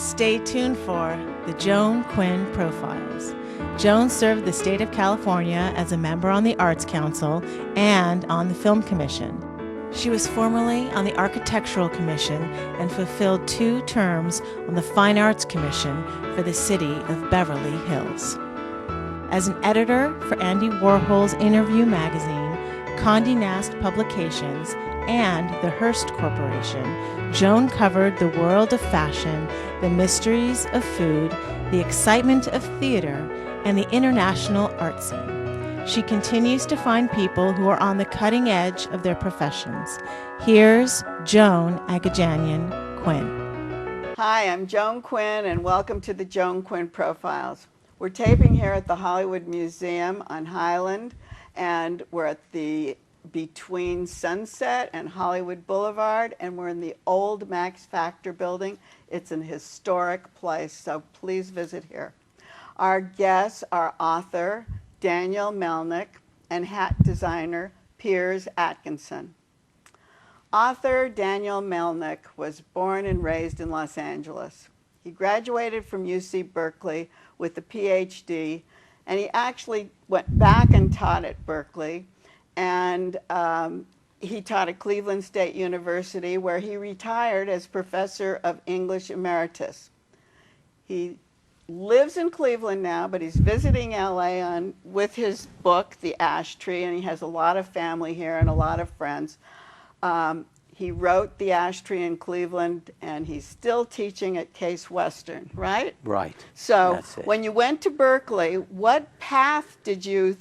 Stay tuned for the Joan Quinn Profiles. Joan served the state of California as a member on the Arts Council and on the Film Commission. She was formerly on the Architectural Commission and fulfilled 2 terms on the Fine Arts Commission for the city of Beverly Hills. As an editor for Andy Warhol's Interview magazine, Condé Nast Publications, and the Hearst Corporation, Joan covered the world of fashion, the mysteries of food, the excitement of theater, and the international art scene. She continues to find people who are on the cutting edge of their professions. Here's Joan Agajanian Quinn. Hi, I'm Joan Quinn, and welcome to the Joan Quinn Profiles. We're taping here at the Hollywood Museum on Highland, and we're at the between Sunset and Hollywood Boulevard, and we're in the old Max Factor building. It's an historic place, so please visit here. Our guests are author Danile Melnick and hat designer Piers Atkinson. Author Danile Melnick was born and raised in Los Angeles. He graduated from UC Berkeley with a PhD, and he actually went back and taught at Berkeley. And he taught at Cleveland State University, where he retired as professor of English emeritus. He lives in Cleveland now, but he's visiting LA with his book, The Ash Tree, and he has a lot of family here and a lot of friends. He wrote The Ash Tree in Cleveland, and he's still teaching at Case Western, right? Right. So That's it. when you went to Berkeley, what path did you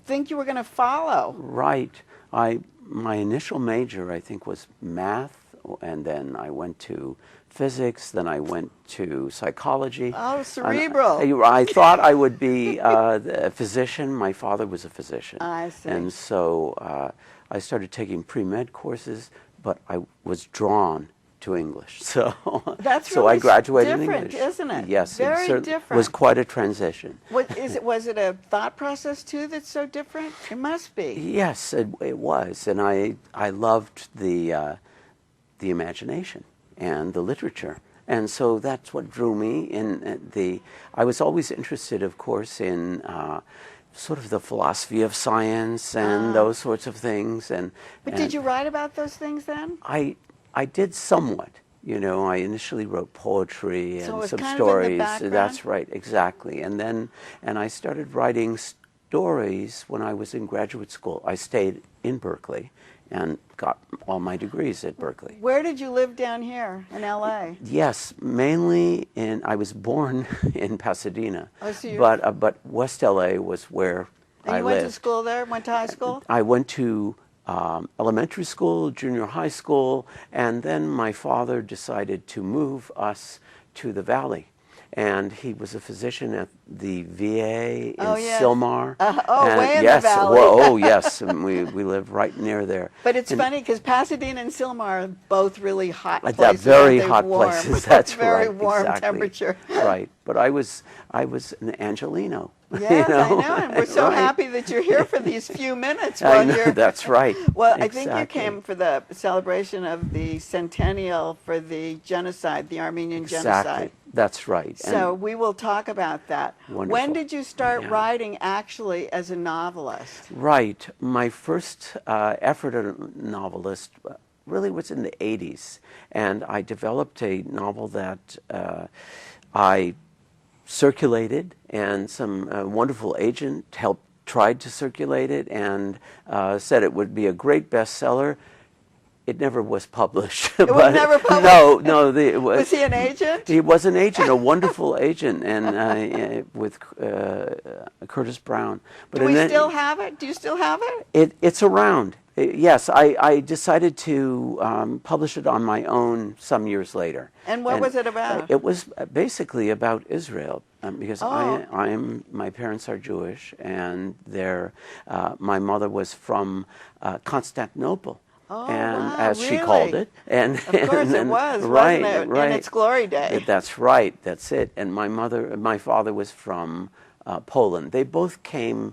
think you were going to follow? Right. My initial major, I think, was math, and then I went to physics, then I went to psychology. Oh, cerebral. I thought I would be a physician. My father was a physician. I see. And so I started taking pre-med courses, but I was drawn to English. So, That's so really I graduated different, in English. isn't it? Yes, Very it different. was quite a transition. Was it a thought process, too, that's so different? It must be. Yes, it was, and I loved the imagination and the literature, and so that's what drew me in. I was always interested, of course, in sort of the philosophy of science and those sorts of things. But did you write about those things then? I did somewhat. You know, I initially wrote poetry So it and was some kind of in the stories. background? That's right, exactly. And I started writing stories when I was in graduate school. I stayed in Berkeley and got all my degrees at Berkeley. Where did you live down here in LA? Yes, mainly I was born in Pasadena, Oh, so but West LA was where And I you lived. went to school there? Went to high school? I went to elementary school, junior high school, and then my father decided to move us to the Valley. And he was a physician at the VA in Sylmar. Way in yes, the Valley. Oh, yes, and we live right near there. But it's funny because Pasadena and Sylmar are both really hot places. They're very aren't they? hot Warm. places. That's very right. warm Exactly. temperature. Right, but I was an Angelino. Yes, you know? I know, and we're so Right. happy that you're here for these few minutes I while know, you're. that's right. Well, I Exactly. think you came for the celebration of the centennial for the genocide, the Armenian genocide. Exactly. That's right. So we will talk about that. Wonderful. When did you start Yeah. writing actually as a novelist? Right. My first effort as a novelist really was in the 80s. And I developed a novel that I circulated, and some wonderful agent tried to circulate it and said it would be a great bestseller. It never was published. It was never published? No. Was he an agent? He was an agent, a wonderful agent, and with Curtis Brown. But Do we still have it? Do you still have it? It's around. Yes, I decided to publish it on my own some years later. And what was it about? It was basically about Israel, because my parents are Jewish, and my mother was from Constantinople. And wow, as she really? called it, and Of course it was, right, wasn't it? right. In its glory day. That's right. That's it. And my father was from Poland. They both came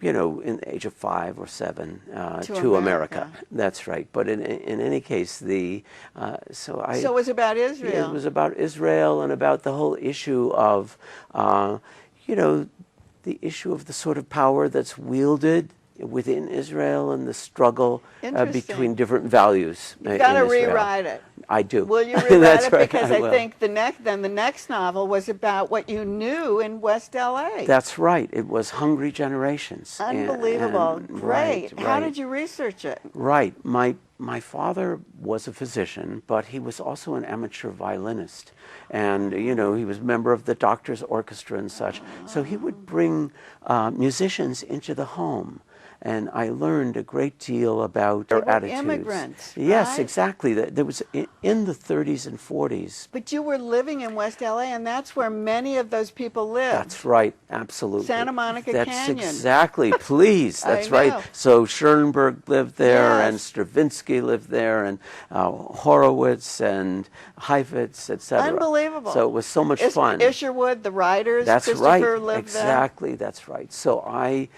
in the age of 5 or 7 to America. That's right. But in any case, so it was about Israel. Yeah, it was about Israel and about the whole issue of, the issue of the sort of power that's wielded within Israel and the struggle between different values. You've got to rewrite it. I do. Will you rewrite it? Right, because I think the next novel was about what you knew in West LA. That's right. It was Hungry Generations. Unbelievable. Great. Right. How did you research it? Right. My father was a physician, but he was also an amateur violinist. And, he was a member of the Doctors Orchestra and such. So he would bring musicians into the home. And I learned a great deal about their attitudes. Immigrants, Yes, right? exactly. There was in the 30s and 40s. But you were living in West LA, and that's where many of those people lived. That's right, absolutely. Santa Monica That's Canyon. Exactly, please. That's right. So Schoenberg lived there, and Stravinsky lived there, and Horowitz and Heifetz, etc. Unbelievable. So it was so much fun. Isherwood, the writers, that's Christopher right. lived Exactly, there. That's right. So I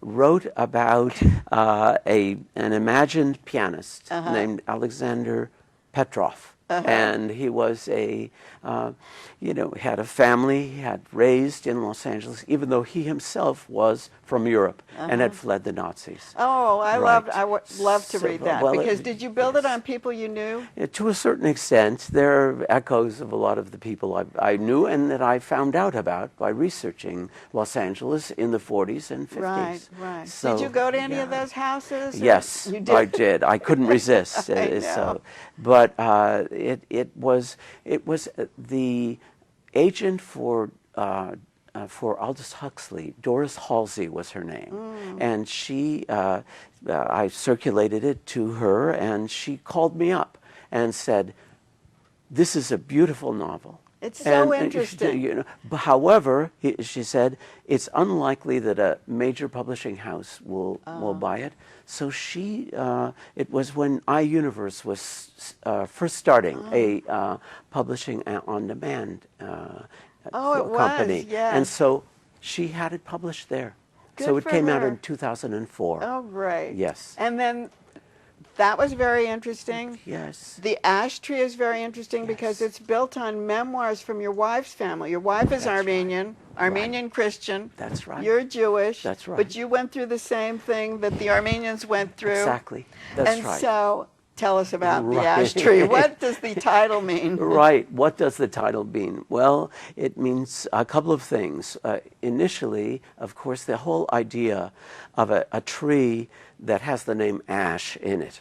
wrote about an imagined pianist named Alexander Petrov. And he was had a family he had raised in Los Angeles, even though he himself was from Europe and had fled the Nazis. Oh, I would love to read that. Well, because did you build it on people you knew? To a certain extent. There are echoes of a lot of the people I knew and that I found out about by researching Los Angeles in the 40s and 50s. Right. So, did you go to any of those houses? Yes, you did? I did. I couldn't resist. I know. But it was the agent for Aldous Huxley. Doris Halsey was her name, and she. I circulated it to her, and she called me up and said, "This is a beautiful novel." It's so interesting. However, she said, it's unlikely that a major publishing house will buy it. So it was when iUniverse was first starting a publishing on-demand company. Yes. And so she had it published there. Good so it for came out her. in 2004. Oh, great. Yes. And then that was very interesting. Yes. The Ash Tree is very interesting because it's built on memoirs from your wife's family. Your wife is Armenian, Armenian Christian. That's right. You're Jewish. That's right. But you went through the same thing that the Armenians went through. Exactly. That's and right. So tell us about the Ash Tree. What does the title mean? Right. What does the title mean? Well, it means a couple of things. Initially, of course, the whole idea of a tree that has the name ash in it.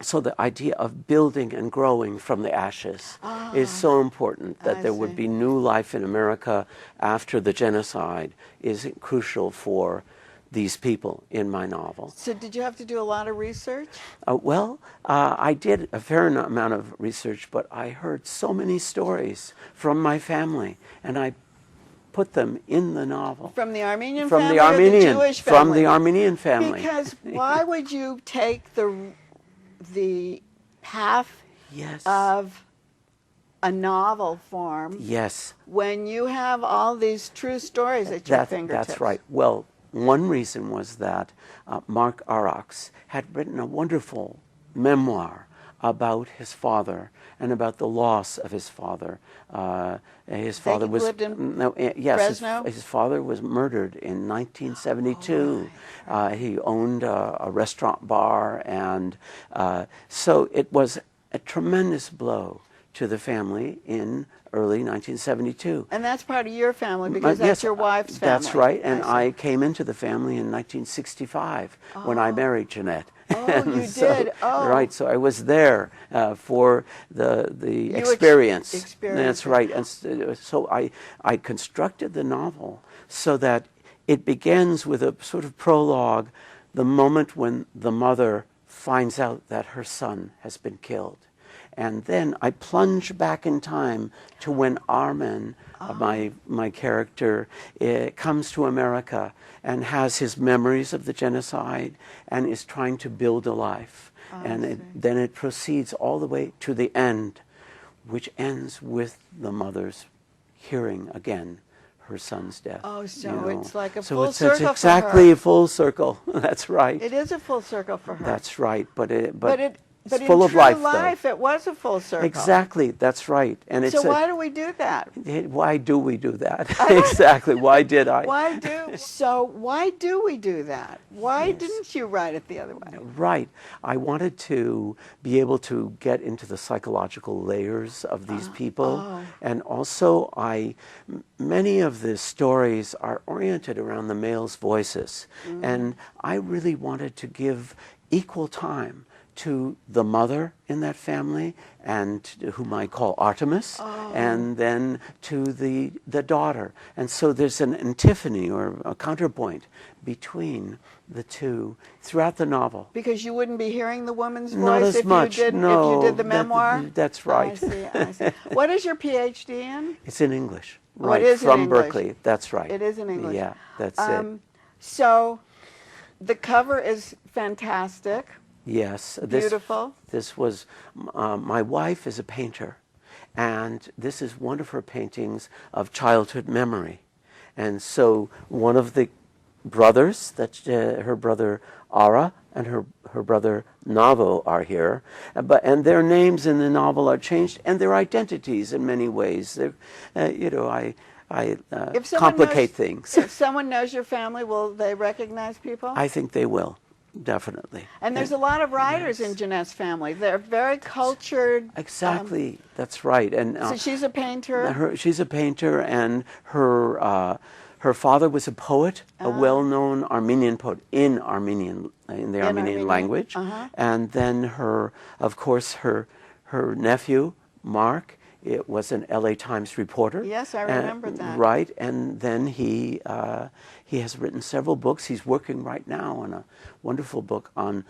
So the idea of building and growing from the ashes is so important, that there would be new life in America after the genocide is crucial for these people in my novel. So did you have to do a lot of research? I did a fair amount of research, but I heard so many stories from my family, and I put them in the novel. From the Armenian From family the Armenian, or the Jewish family? From the Armenian family. Because why would you take the path Yes. of a novel form Yes. when you have all these true stories at your fingertips? That's right. Well, one reason was that Mark Arax had written a wonderful memoir about his father and about the loss of his father. His father was lived in yes. Fresno? His father was murdered in 1972. He owned a restaurant bar, and so it was a tremendous blow to the family in early 1972. And that's part of your family because that's your wife's family. That's right, and I came into the family in 1965 when I married Jeanette. Oh, you did. Oh. Right, so I was there for the experience. That's right, and so I constructed the novel so that it begins with a sort of prologue, the moment when the mother finds out that her son has been killed. And then I plunge back in time to when Armen, my character, comes to America and has his memories of the genocide and is trying to build a life. Then it proceeds all the way to the end, which ends with the mother's hearing again her son's death. Oh, so you know. it's like a So full it's circle exactly for her. a full circle. That's right. It is a full circle for her. That's right. But But it's in full of true life, life, though. it was a full circle. Exactly. That's right. And So why do we do that? why do we do that? Exactly. Why did I? Why do we do that? Why didn't you write it the other way? Right. I wanted to be able to get into the psychological layers of these people. And also, many of the stories are oriented around the males' voices. And I really wanted to give equal time to the mother in that family, and whom I call Artemis, and then to the daughter. And so there's an antiphony or a counterpoint between the two throughout the novel. Because you wouldn't be hearing the woman's voice Not as if much, you did no, if you did the memoir? That's right. I see. What is your PhD in? It's in English. Oh, Right, it is in from English. Berkeley. That's right. It is in English. Yeah, that's it. So the cover is fantastic. Yes. Beautiful. This was, my wife is a painter, and this is one of her paintings of childhood memory. And so one of the brothers, her brother Ara and her brother Navo are here, and their names in the novel are changed, and their identities in many ways. I complicate things. If someone knows your family, will they recognize people? I think they will. Definitely. And there's a lot of writers in Jeanette's family. They're very cultured. Exactly. That's right. And so she's a painter. She's a painter, and her father was a poet, a well-known Armenian poet in the Armenian language. And then of course, her nephew Mark. It was an LA Times reporter. Yes, I remember that. Right, and then he has written several books. He's working right now on a wonderful book on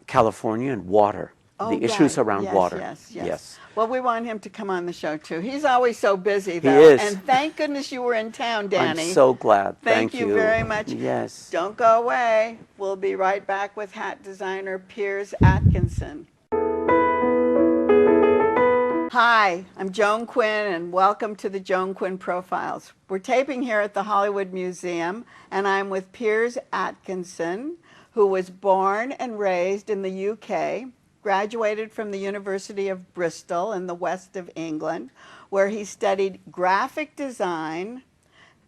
California and water, the issues around water. Yes. Well, we want him to come on the show too. He's always so busy, though. He is. And thank goodness you were in town, Danny. I'm so glad. Thank you very much. Yes. Don't go away. We'll be right back with hat designer Piers Atkinson. Hi, I'm Joan Quinn, and welcome to the Joan Quinn Profiles. We're taping here at the Hollywood Museum, and I'm with Piers Atkinson, who was born and raised in the UK, graduated from the University of Bristol in the west of England, where he studied graphic design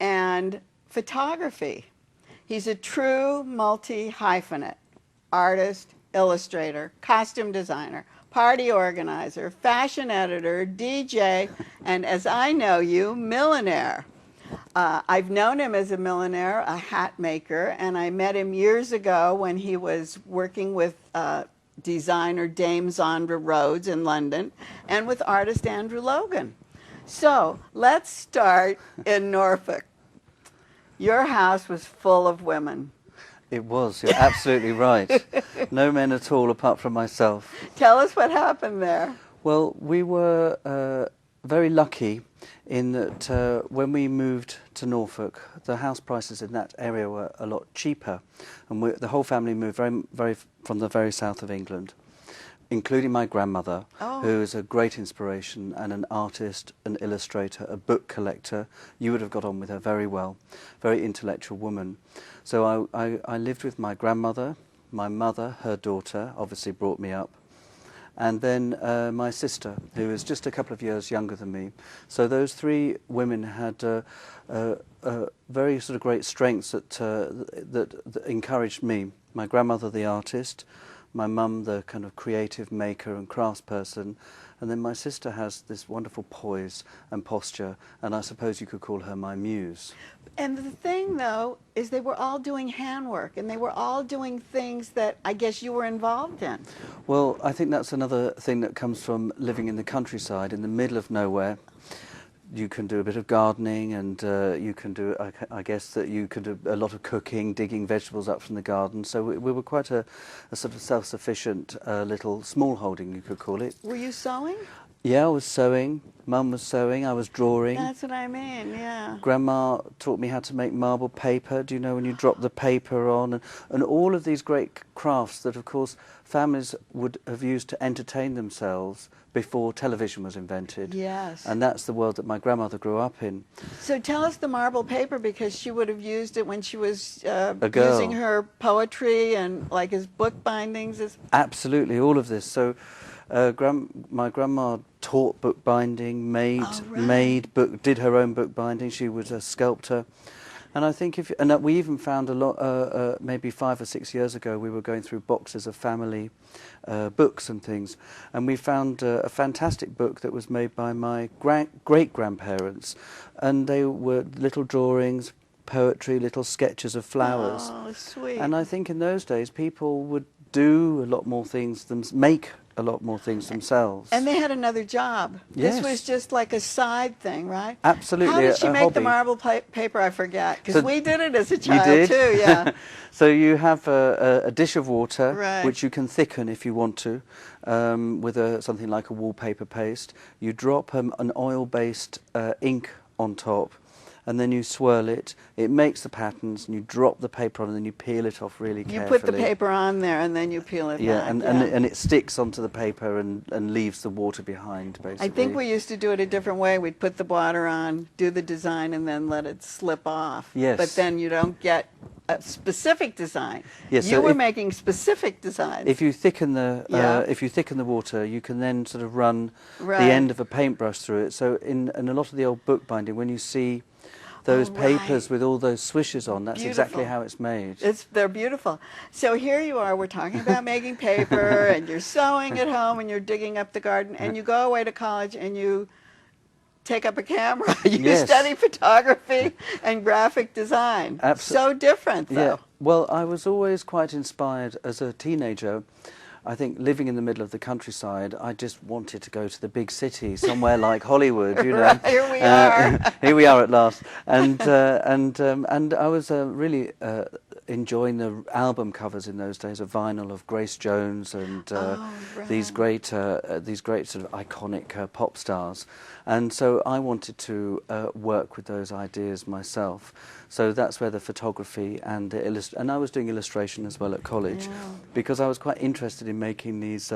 and photography. He's a true multi-hyphenate, artist, illustrator, costume designer, party organizer, fashion editor, DJ, and as I know you, millionaire. I've known him as a millionaire, a hat maker, and I met him years ago when he was working with designer Dame Zandra Rhodes in London and with artist Andrew Logan. So let's start in Norfolk. Your house was full of women. It was. You're absolutely right. No men at all apart from myself. Tell us what happened there. Well, we were very lucky in that when we moved to Norfolk, the house prices in that area were a lot cheaper. And the whole family moved from the very south of England, including my grandmother, who is a great inspiration and an artist, an illustrator, a book collector. You would have got on with her very well, very intellectual woman. So I lived with my grandmother, my mother, her daughter, obviously brought me up, and then my sister, who is just a couple of years younger than me. So those three women had very sort of great strengths that encouraged me. My grandmother, the artist, my mum, the kind of creative maker and craftsperson, and then my sister has this wonderful poise and posture, and I suppose you could call her my muse. And the thing, though, is they were all doing handwork, and they were all doing things that I guess you were involved in. Well, I think that's another thing that comes from living in the countryside, in the middle of nowhere. You can do a bit of gardening, and you can do, I guess that you can do a lot of cooking, digging vegetables up from the garden. So we were quite a sort of self-sufficient little small holding, you could call it. Were you sewing? Yeah, I was sewing. Mum was sewing. I was drawing. That's what I mean, yeah. Grandma taught me how to make marble paper. Do you know when you drop the paper on? And all of these great crafts that, of course, families would have used to entertain themselves before television was invented. Yes. And that's the world that my grandmother grew up in. So tell us the marble paper, because she would have used it when she was A girl. using her poetry and like as book bindings. Absolutely, all of this. So my grandma taught bookbinding, did her own bookbinding. She was a sculptor. And I think we even found a lot, maybe 5 or 6 years ago, we were going through boxes of family books and things, and we found a fantastic book that was made by my great-grandparents, and they were little drawings, poetry, little sketches of flowers. Oh, sweet. And I think in those days people would do a lot more things, make a lot more things themselves. And they had another job. Yes. This was just like a side thing, right? Absolutely. How did she a make the hobby. marble paper? I forget, because So we did it as a You child did? too, yeah. So you have a dish of water, Right. which you can thicken if you want to, with something like a wallpaper paste. You drop an oil-based ink on top, and then you swirl it. It makes the patterns, and you drop the paper on, and then you peel it off really You carefully. put the paper on there, and then you peel it Yeah, back. and it sticks onto the paper and leaves the water behind, basically. I think we used to do it a different way. We'd put the water on, do the design, and then let it slip off. Yes. But then you don't get a specific design. Yes, You so were if- making specific designs. If you thicken Yeah. the water, you can then sort of run Right. the end of a paintbrush through it. So in a lot of the old bookbinding, when you see those Oh, papers right. with all those swishes on, that's exactly Beautiful. how it's made. They're beautiful. So here you are, we're talking about making paper, and you're sewing at home, and you're digging up the garden, and you go away to college, and you take up a camera. You Yes. study photography and graphic design. So different, though. Yeah. Well, I was always quite inspired as a teenager. I think living in the middle of the countryside, I just wanted to go to the big city, somewhere like Hollywood, you know. Right, here we are. Here we are at last. And I was really enjoying the album covers in those days of vinyl of Grace Jones and these great sort of iconic pop stars. And so I wanted to work with those ideas myself. So that's where the photography and and I was doing illustration as well at college, because I was quite interested in making these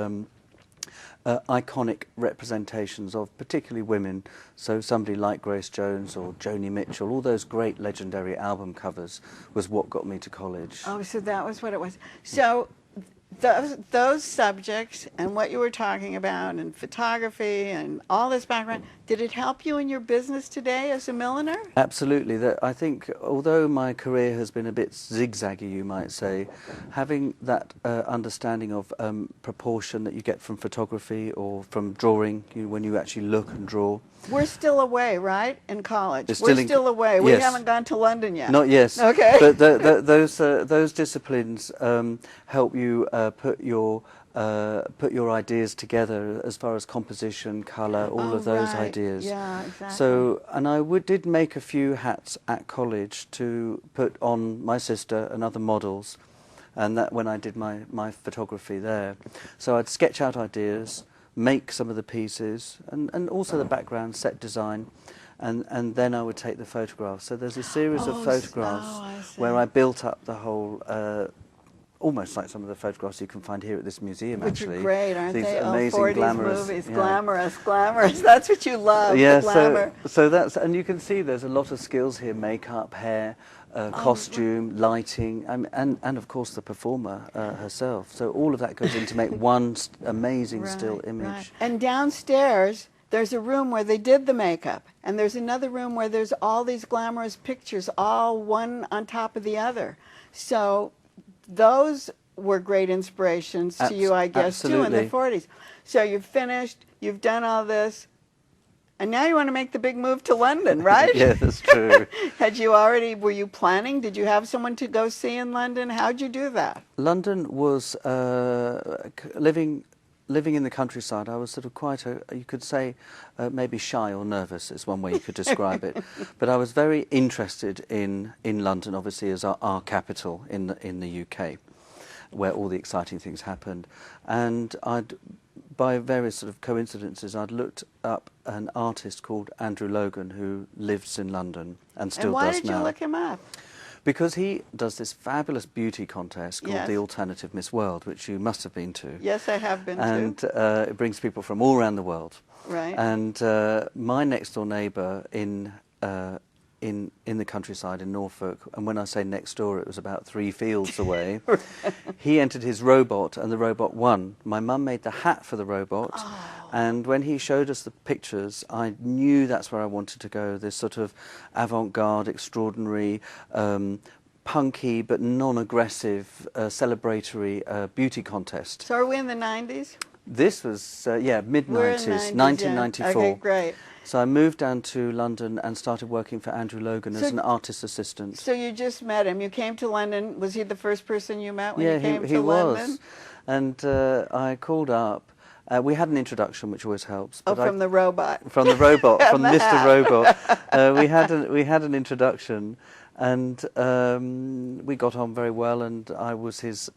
iconic representations of particularly women. So somebody like Grace Jones or Joni Mitchell, all those great legendary album covers was what got me to college. Oh, so that was what it was. So those subjects and what you were talking about and photography and all this background, did it help you in your business today as a milliner? Absolutely. I think although my career has been a bit zigzaggy, you might say, having that understanding of proportion that you get from photography or from drawing, when you actually look and draw. We're still away, right, in college? It's We're still still away. We yes. haven't gone to London yet. Not yes. Okay. But those disciplines help you put your ideas together as far as composition, colour, all of those right. ideas. Yeah, exactly. So, and I did make a few hats at college to put on my sister and other models, and that when I did my photography there. So I'd sketch out ideas, make some of the pieces, and also the background set design, and then I would take the photographs. So there's a series of photographs where I built up the whole, almost like some of the photographs you can find here at this museum, Which actually. are great, aren't These they? amazing 40s glamorous movies, yeah. glamorous. That's what you love, Yeah, the glamour. so that's, and you can see there's a lot of skills here: makeup, hair, costume, lighting, and of course the performer herself. So all of that goes in to make one amazing still image. Right. And downstairs, there's a room where they did the makeup, and there's another room where there's all these glamorous pictures, all one on top of the other. So those were great inspirations to you, I guess, too, in the Absolutely. 40s. So you've finished, you've done all this, and now you want to make the big move to London, right? Yeah, that's true. Were you planning? Did you have someone to go see in London? How'd you do that? London was living in the countryside. I was sort of quite you could say, maybe shy or nervous is one way you could describe it. But I was very interested in London, obviously, as our capital in the UK, where all the exciting things happened. And I'd by various sort of coincidences, I'd looked up an artist called Andrew Logan who lives in London and still And why does did now. you look him up? Because he does this fabulous beauty contest called Yes. the Alternative Miss World, which you must have been to. Yes, I have been And to. it brings people from all around the world. Right. And my next door neighbour in the countryside in Norfolk, and when I say next door, it was about 3 fields away, he entered his robot and the robot won. My mum made the hat for the robot, and when he showed us the pictures, I knew that's where I wanted to go, this sort of avant-garde, extraordinary, punky but non-aggressive, celebratory beauty contest. So are we in the 90s? This was, We're in mid-90s, 90s, 1994. Yeah. Okay, great. So I moved down to London and started working for Andrew Logan as an artist assistant. So you just met him. You came to London. Was he the first person you met when you came he to London? was. And I called up. We had an introduction, which always helps. Oh, from the robot. From the robot, from the Mr. hat. Robot. We had an introduction, and we got on very well. And I was his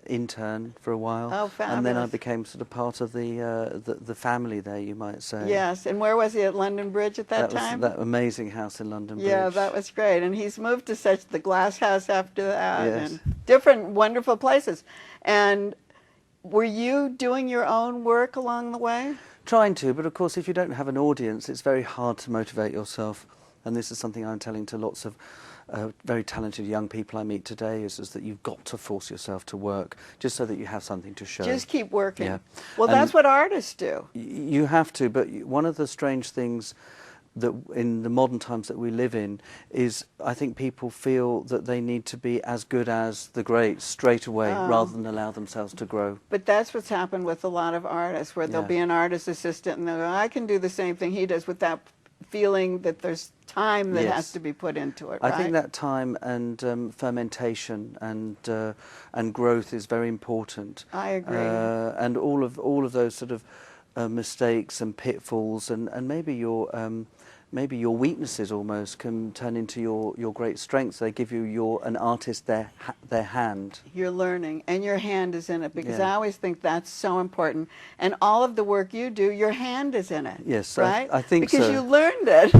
intern for a while. Oh, fabulous. And then I became sort of part of the family there, you might say. Yes, and where was he, at London Bridge at that time? Was that amazing house in London Bridge. Yeah, that was great. And he's moved to the Glass House after that, Yes. and different wonderful places. And were you doing your own work along the way? Trying to, but of course if you don't have an audience, it's very hard to motivate yourself. And this is something I'm telling to lots of very talented young people I meet today, is that you've got to force yourself to work, just so that you have something to show. Just keep working. Yeah. Well, And that's what artists do. You have to, but one of the strange things that in the modern times that we live in is I think people feel that they need to be as good as the greats straight away rather than allow themselves to grow. But that's what's happened with a lot of artists, where there'll Yeah. be an artist assistant and they'll go, I can do the same thing he does, without feeling that there's time that Yes. has to be put into it, I right? think that time and fermentation and growth is very important. I agree. And all of those sort of mistakes and pitfalls and maybe your weaknesses almost can turn into your great strengths. They give you an artist their hand. You're learning, and your hand is in it, because Yeah. I always think that's so important. And all of the work you do, your hand is in it. Yes, right? I think because so. you learned it.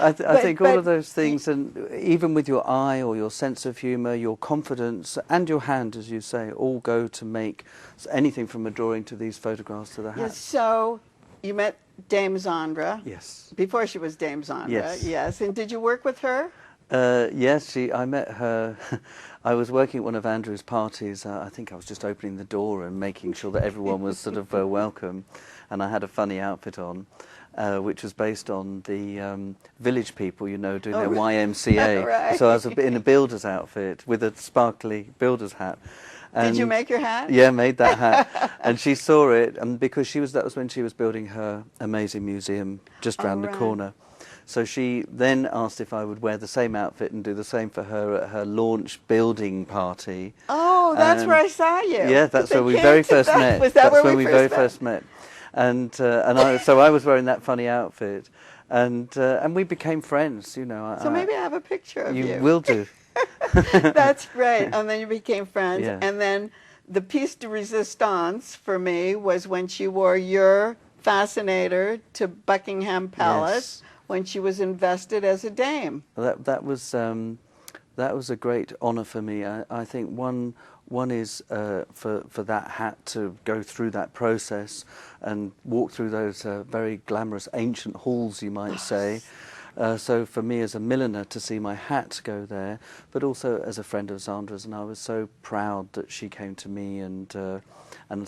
I think all but of those things, and even with your eye or your sense of humour, your confidence and your hand, as you say, all go to make anything from a drawing to these photographs to the hat. Yes, so you met Dame Zandra. Yes. Before she was Dame Zandra. Yes. Yes. And did you work with her? Yes, I met her. I was working at one of Andrew's parties. I think I was just opening the door and making sure that everyone was sort of welcome. And I had a funny outfit on, which was based on the village people, doing their YMCA. Right. So I was in a builder's outfit with a sparkly builder's hat. Did you make your hat? Yeah, made that hat. And she saw it, and because that was when she was building her amazing museum just round the right. corner. So she then asked if I would wear the same outfit and do the same for her at her launch building party. Oh, that's where I saw you. Yeah, that's They where we came very to first that. met. Was that That's where when we very first first met. And so I was wearing that funny outfit, and we became friends. So maybe I have a picture of you. You will do. That's great. And then you became friends. Yeah. And then the piece de resistance for me was when she wore your fascinator to Buckingham Palace, Yes. when she was invested as a dame. That was a great honour for me. I think one is for that hat to go through that process and walk through those very glamorous ancient halls, you might say. So for me as a milliner to see my hat go there, but also as a friend of Zandra's, and I was so proud that she came to me, and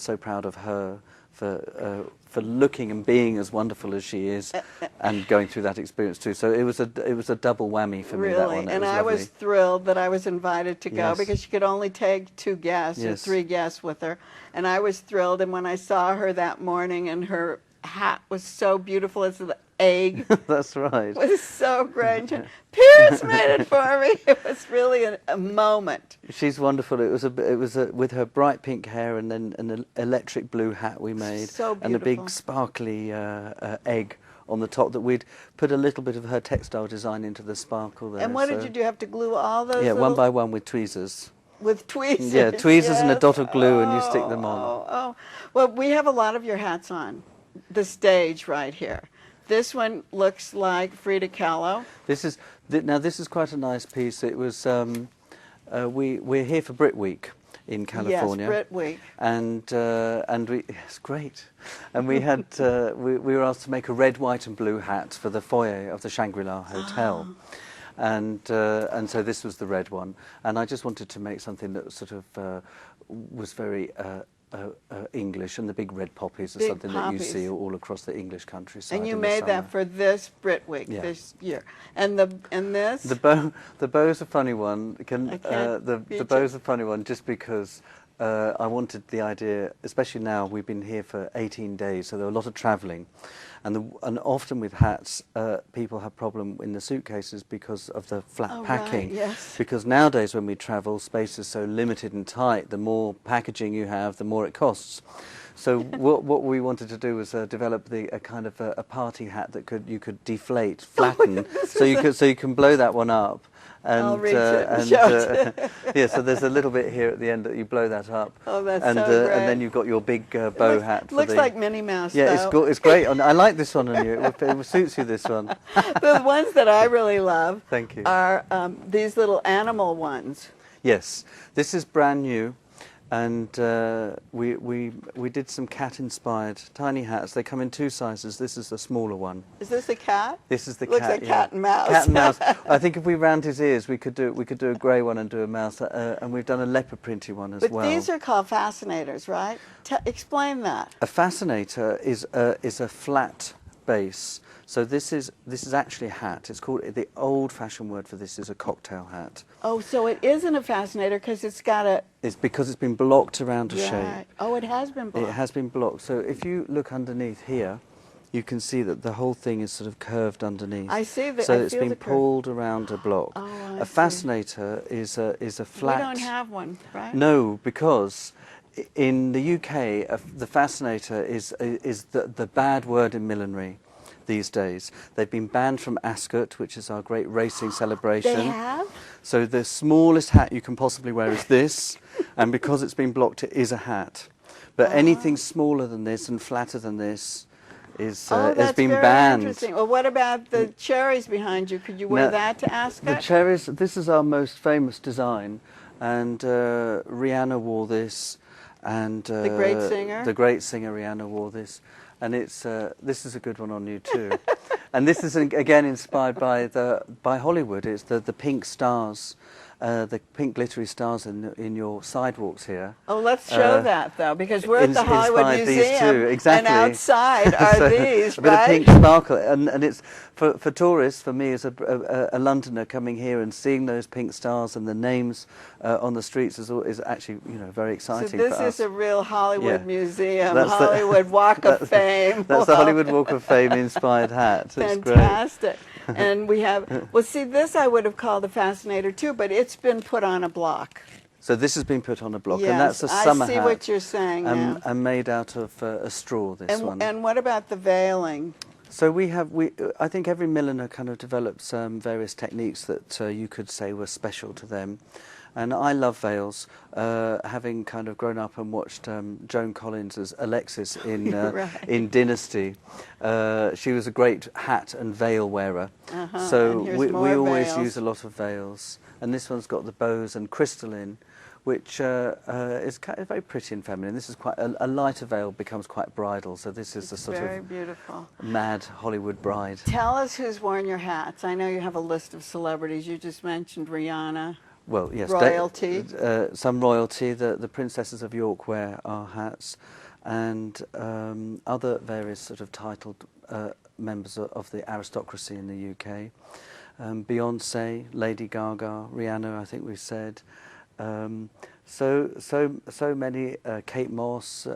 so proud of her for looking and being as wonderful as she is, and going through that experience too. So it was a double whammy for me. Really, That one. and I was thrilled that I was invited to go, Yes. because she could only take 2 guests or Yes. 3 guests with her, and I was thrilled. And when I saw her that morning, and her hat was so beautiful as an egg, That's right. it was so great. Piers made it for me. It was really a moment. She's wonderful. It was with her bright pink hair and then an electric blue hat we made, So and a beautiful. big sparkly egg on the top that we'd put a little bit of her textile design into the sparkle there. And what did so- you do? Have to glue all those? Yeah, little... one by one with tweezers. With tweezers. Yeah, tweezers and a yes. dot of glue, and you stick them on. Oh. Well, we have a lot of your hats on the stage right here. This one looks like Frida Kahlo. Now this is quite a nice piece. It was we're here for Brit Week in California. Yes, Brit Week. And it's great. And we had we were asked to make a red, white, and blue hat for the foyer of the Shangri-La Hotel. And so this was the red one, and I just wanted to make something that sort of was very English, and the big red poppies are Big something poppies. that you see all across the English countryside. And you in the made that summer. for this Brit Week this year. And this? The bow's a funny one. I can't The reach bow's it. a funny one just because I wanted the idea, especially now we've been here for 18 days, so there were a lot of travelling. And often with hats, people have problem in the suitcases because of the flat packing. Right, yes. Because nowadays when we travel, space is so limited and tight, the more packaging you have, the more it costs. So what we wanted to do was develop a kind of a party hat that you could deflate, flatten, so you can blow that one up. And, I'll reach it and show it. yeah, so there's a little bit here at the end that you blow that up. Oh, that's and, so great. And then you've got your big bow hat. Looks like Minnie Mouse, yeah, though. it's great. I like this one on you. It suits you, this one. The ones that I really love Thank you. are these little animal ones. Yes, this is brand new. And we did some cat-inspired tiny hats. They come in two sizes. This is the smaller one. Is this a cat? This is the Looks cat. like yeah. cat and mouse. Cat and mouse. I think if we round his ears, we could do a grey one and do a mouse. And we've done a leopard printy one as But well. these are called fascinators, right? Explain that. A fascinator is a flat base. So this is actually a hat. It's called, the old-fashioned word for this is a cocktail hat. Oh, so it isn't a fascinator because it's got a... It's because it's been blocked around a shape. Oh, it has been blocked. It has been blocked. So if you look underneath here, you can see that the whole thing is sort of curved underneath. I see that. So I it's feel been the curve. pulled around a block. Oh, I A see. fascinator is a flat. We don't have one, right? No, because in the UK, the fascinator is the bad word in millinery these days. They've been banned from Ascot, which is our great racing celebration. They have? So the smallest hat you can possibly wear is this, and because it's been blocked, it is a hat. But anything smaller than this and flatter than this has been very banned. Interesting. Well, what about the cherries behind you? Could you wear Now, that to Ascot? The cherries, this is our most famous design, and Rihanna wore this, and The great singer? The great singer Rihanna wore this, and this is a good one on you too. And this is again inspired by Hollywood. It's the pink stars, the pink glittery stars in your sidewalks here. Oh, let's show that, though, because we're at the Hollywood inspired these Museum, two, exactly. and outside are So, these, a bit of right? pink sparkle, and it's for tourists, for me as a Londoner coming here and seeing those pink stars and the names on the streets is actually very exciting. So this for us. is a real Hollywood Yeah. Museum, That's the- Hollywood Walk of Fame. That's the Hollywood Walk of Fame inspired hat. It's great. Fantastic. And we have, well, see, this I would have called a fascinator too, but it's been put on a block. So this has been put on a block, Yes, and that's a summer I see hat. what you're saying now. And made out of a straw. This one. And what about the veiling? So I think every milliner kind of develops various techniques that you could say were special to them. And I love veils, having kind of grown up and watched Joan Collins as Alexis in Right. in Dynasty. She was a great hat and veil wearer. And So here's we more always veils. use a lot of veils. And this one's got the bows and crystalline, which is kind of very pretty and feminine. This is quite a lighter veil becomes quite bridal. So this is a sort Very of beautiful. mad Hollywood bride. Tell us who's worn your hats. I know you have a list of celebrities. You just mentioned Rihanna. Well, yes, Royalty. some royalty. The princesses of York wear our hats, and other various sort of titled members of the aristocracy in the UK. Beyonce, Lady Gaga, Rihanna. I think we said. So many. Kate Moss,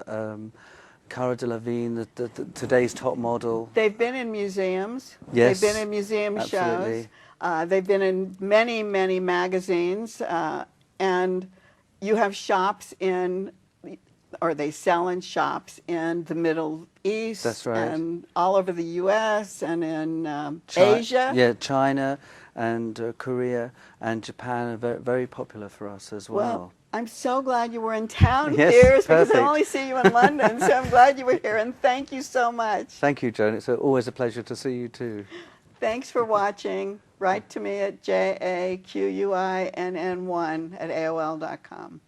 Cara Delevingne, today's top model. They've been in museums. Yes, They've been in museum absolutely. shows. They've been in many, many magazines. And you have shops in or they sell in shops in the Middle East. That's right. And all over the U.S. and in Asia. Yeah, China and Korea and Japan are very, very popular for us as well. I'm so glad you were in town, Yes, Piers, because I perfect. only see you in London, so I'm glad you were here, and thank you so much. Thank you, Joan. It's always a pleasure to see you too. Thanks for watching. Write to me at jaquinn1@aol.com.